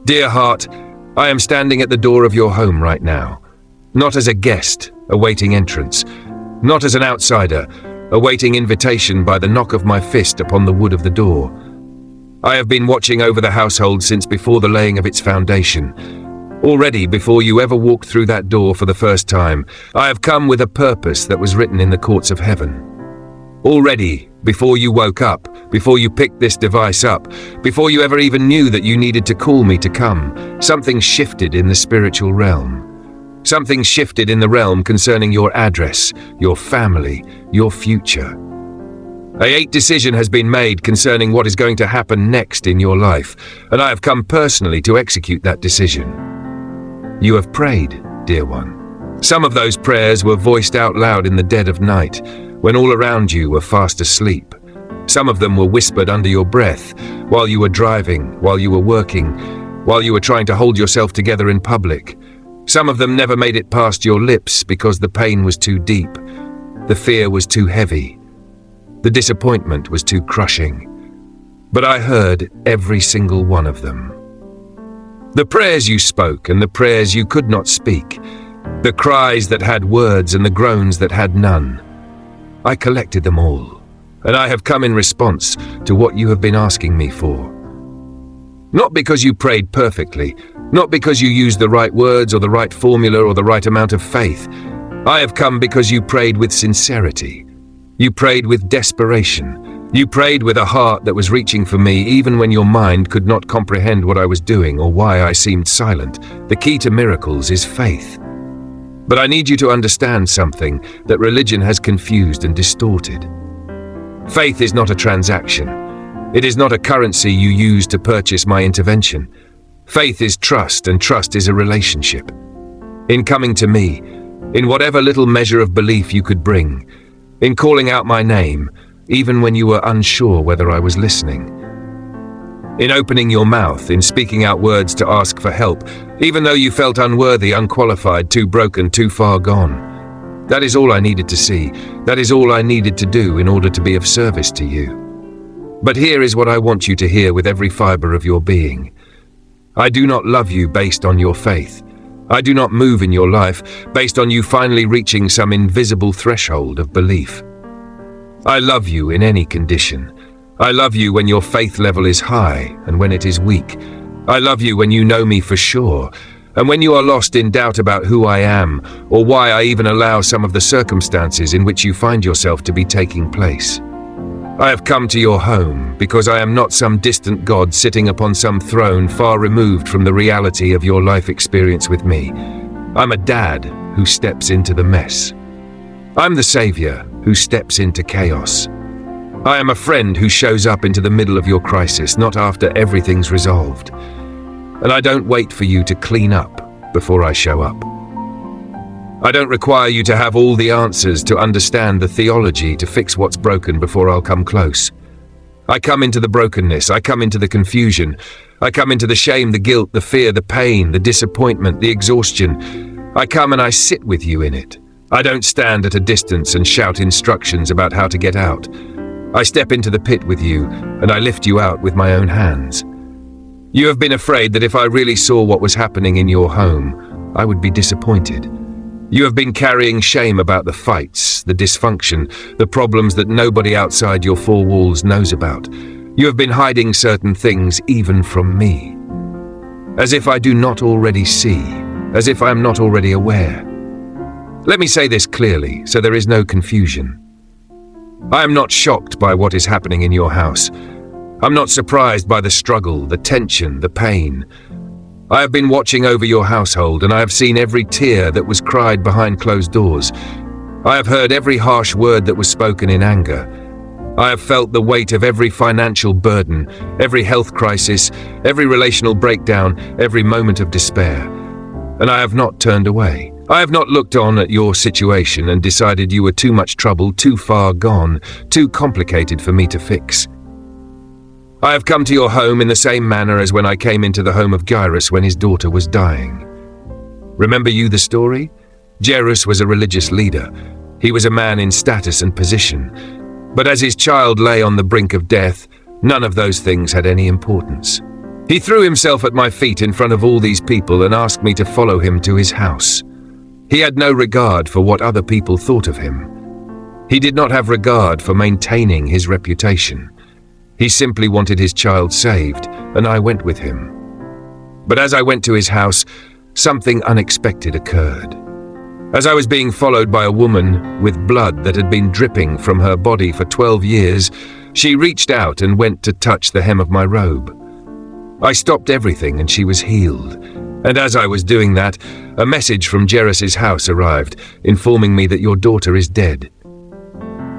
Dear heart, I am standing at the door of your home right now, not as a guest, awaiting entrance, not as an outsider, awaiting invitation by the knock of my fist upon the wood of the door. I have been watching over the household since before the laying of its foundation. Already, before you ever walked through that door for the first time, I have come with a purpose that was written in the courts of heaven. Already, before you woke up, before you picked this device up, before you ever even knew that you needed to call me to come, something shifted in the spiritual realm. Something shifted in the realm concerning your address, your family, your future. A decision has been made concerning what is going to happen next in your life, and I have come personally to execute that decision. You have prayed, dear one. Some of those prayers were voiced out loud in the dead of night, when all around you were fast asleep. Some of them were whispered under your breath, while you were driving, while you were working, while you were trying to hold yourself together in public. Some of them never made it past your lips because the pain was too deep, the fear was too heavy, the disappointment was too crushing. But I heard every single one of them. The prayers you spoke and the prayers you could not speak, the cries that had words and the groans that had none. I collected them all, and I have come in response to what you have been asking me for. Not because you prayed perfectly, not because you used the right words or the right formula or the right amount of faith. I have come because you prayed with sincerity. You prayed with desperation. You prayed with a heart that was reaching for me even when your mind could not comprehend what I was doing or why I seemed silent. The key to miracles is faith. But I need you to understand something that religion has confused and distorted. Faith is not a transaction. It is not a currency you use to purchase my intervention. Faith is trust, and trust is a relationship. In coming to me, in whatever little measure of belief you could bring, in calling out my name, even when you were unsure whether I was listening, in opening your mouth, in speaking out words to ask for help, even though you felt unworthy, unqualified, too broken, too far gone. That is all I needed to see. That is all I needed to do in order to be of service to you. But here is what I want you to hear with every fiber of your being. I do not love you based on your faith. I do not move in your life based on you finally reaching some invisible threshold of belief. I love you in any condition. I love you when your faith level is high and when it is weak. I love you when you know me for sure, and when you are lost in doubt about who I am or why I even allow some of the circumstances in which you find yourself to be taking place. I have come to your home because I am not some distant God sitting upon some throne far removed from the reality of your life experience with me. I'm a dad who steps into the mess. I'm the savior who steps into chaos. I am a friend who shows up into the middle of your crisis, not after everything's resolved. And I don't wait for you to clean up before I show up. I don't require you to have all the answers to understand the theology to fix what's broken before I'll come close. I come into the brokenness, I come into the confusion, I come into the shame, the guilt, the fear, the pain, the disappointment, the exhaustion. I come and I sit with you in it. I don't stand at a distance and shout instructions about how to get out. I step into the pit with you and I lift you out with my own hands. You have been afraid that if I really saw what was happening in your home, I would be disappointed. You have been carrying shame about the fights, the dysfunction, the problems that nobody outside your four walls knows about. You have been hiding certain things even from me. As if I do not already see, as if I am not already aware. Let me say this clearly, so there is no confusion. I am not shocked by what is happening in your house. I'm not surprised by the struggle, the tension, the pain. I have been watching over your household, and I have seen every tear that was cried behind closed doors. I have heard every harsh word that was spoken in anger. I have felt the weight of every financial burden, every health crisis, every relational breakdown, every moment of despair. And I have not turned away. I have not looked on at your situation and decided you were too much trouble, too far gone, too complicated for me to fix. I have come to your home in the same manner as when I came into the home of Jairus when his daughter was dying. Remember you the story? Jairus was a religious leader. He was a man in status and position. But as his child lay on the brink of death, none of those things had any importance. He threw himself at my feet in front of all these people and asked me to follow him to his house. He had no regard for what other people thought of him. He did not have regard for maintaining his reputation. He simply wanted his child saved, and I went with him. But as I went to his house, something unexpected occurred. As I was being followed by a woman with blood that had been dripping from her body for 12 years, she reached out and went to touch the hem of my robe. I stopped everything and she was healed. And as I was doing that, a message from Jairus' house arrived, informing me that your daughter is dead.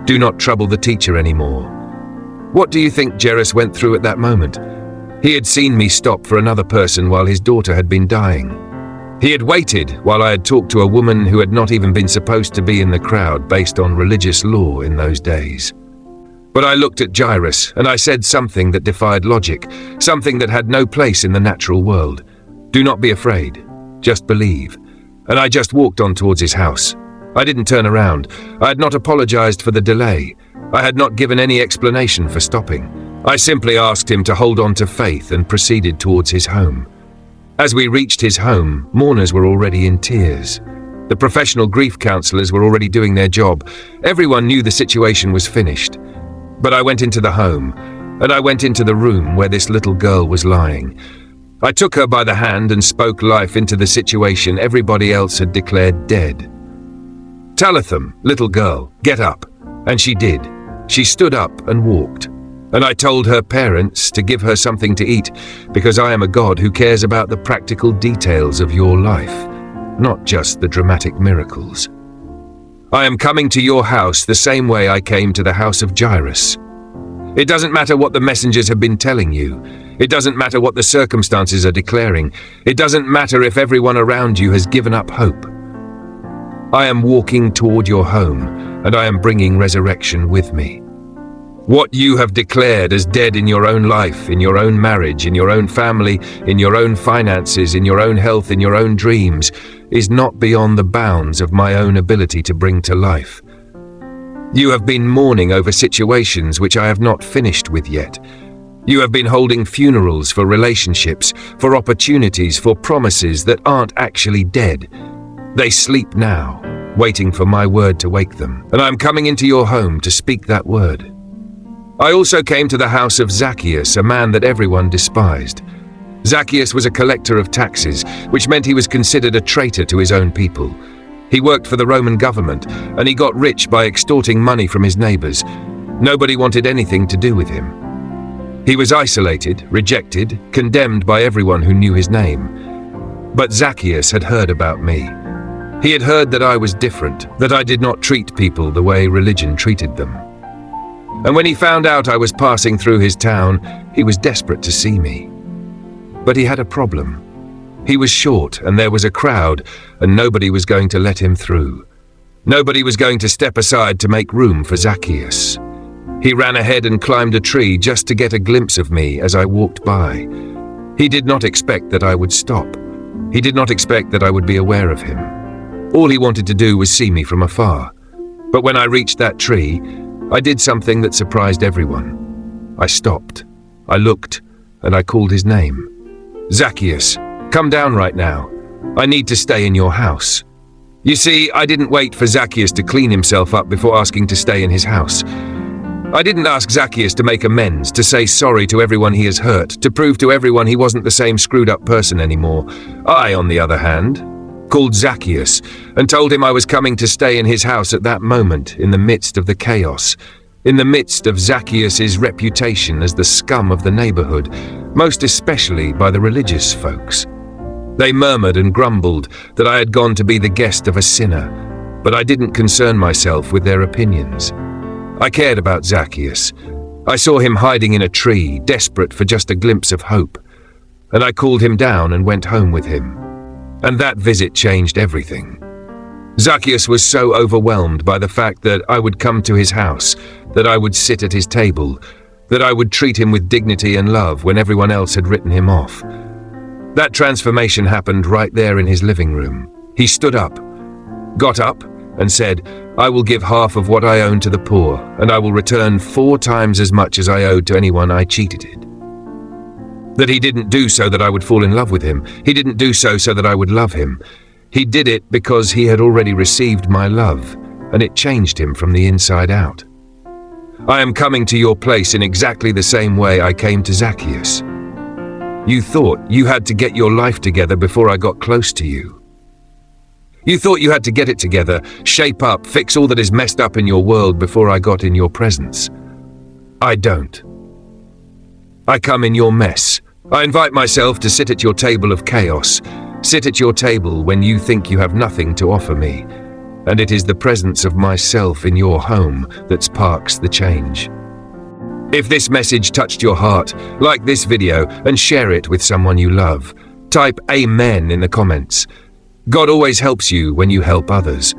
Do not trouble the teacher anymore. What do you think Jairus went through at that moment? He had seen me stop for another person while his daughter had been dying. He had waited while I had talked to a woman who had not even been supposed to be in the crowd based on religious law in those days. But I looked at Jairus and I said something that defied logic, something that had no place in the natural world. Do not be afraid, just believe. And I just walked on towards his house. I didn't turn around. I had not apologized for the delay. I had not given any explanation for stopping. I simply asked him to hold on to faith and proceeded towards his home. As we reached his home, mourners were already in tears. The professional grief counselors were already doing their job. Everyone knew the situation was finished. But I went into the home, and I went into the room where this little girl was lying. I took her by the hand and spoke life into the situation everybody else had declared dead. Talitha, little girl, get up. And she did. She stood up and walked. And I told her parents to give her something to eat, because I am a God who cares about the practical details of your life, not just the dramatic miracles. I am coming to your house the same way I came to the house of Jairus. It doesn't matter what the messengers have been telling you. It doesn't matter what the circumstances are declaring. It doesn't matter if everyone around you has given up hope. I am walking toward your home, and I am bringing resurrection with me. What you have declared as dead in your own life, in your own marriage, in your own family, in your own finances, in your own health, in your own dreams, is not beyond the bounds of my own ability to bring to life. You have been mourning over situations which I have not finished with yet. You have been holding funerals for relationships, for opportunities, for promises that aren't actually dead. They sleep now, waiting for my word to wake them, and I'm coming into your home to speak that word. I also came to the house of Zacchaeus, a man that everyone despised. Zacchaeus was a collector of taxes, which meant he was considered a traitor to his own people. He worked for the Roman government, and he got rich by extorting money from his neighbors. Nobody wanted anything to do with him. He was isolated, rejected, condemned by everyone who knew his name. But Zacchaeus had heard about me. He had heard that I was different, that I did not treat people the way religion treated them. And when he found out I was passing through his town, he was desperate to see me. But he had a problem. He was short, and there was a crowd, and nobody was going to let him through. Nobody was going to step aside to make room for Zacchaeus. He ran ahead and climbed a tree just to get a glimpse of me as I walked by. He did not expect that I would stop. He did not expect that I would be aware of him. All he wanted to do was see me from afar. But when I reached that tree, I did something that surprised everyone. I stopped. I looked, and I called his name. Zacchaeus, come down right now. I need to stay in your house. You see, I didn't wait for Zacchaeus to clean himself up before asking to stay in his house. I didn't ask Zacchaeus to make amends, to say sorry to everyone he has hurt, to prove to everyone he wasn't the same screwed-up person anymore. I, on the other hand, called Zacchaeus and told him I was coming to stay in his house at that moment, in the midst of the chaos, in the midst of Zacchaeus' reputation as the scum of the neighborhood, most especially by the religious folks. They murmured and grumbled that I had gone to be the guest of a sinner, but I didn't concern myself with their opinions. I cared about Zacchaeus. I saw him hiding in a tree, desperate for just a glimpse of hope, and I called him down and went home with him. And that visit changed everything. Zacchaeus was so overwhelmed by the fact that I would come to his house, that I would sit at his table, that I would treat him with dignity and love when everyone else had written him off. That transformation happened right there in his living room. He stood up, got up, and said, I will give half of what I own to the poor, and I will return 4 times as much as I owed to anyone I cheated. That he didn't do so that I would fall in love with him. He didn't do so that I would love him. He did it because he had already received my love, and it changed him from the inside out. I am coming to your place in exactly the same way I came to Zacchaeus. You thought you had to get your life together before I got close to you. You thought you had to get it together, shape up, fix all that is messed up in your world before I got in your presence. I don't. I come in your mess. I invite myself to sit at your table of chaos, sit at your table when you think you have nothing to offer me, and it is the presence of myself in your home that sparks the change. If this message touched your heart, like this video and share it with someone you love. Type Amen in the comments. God always helps you when you help others.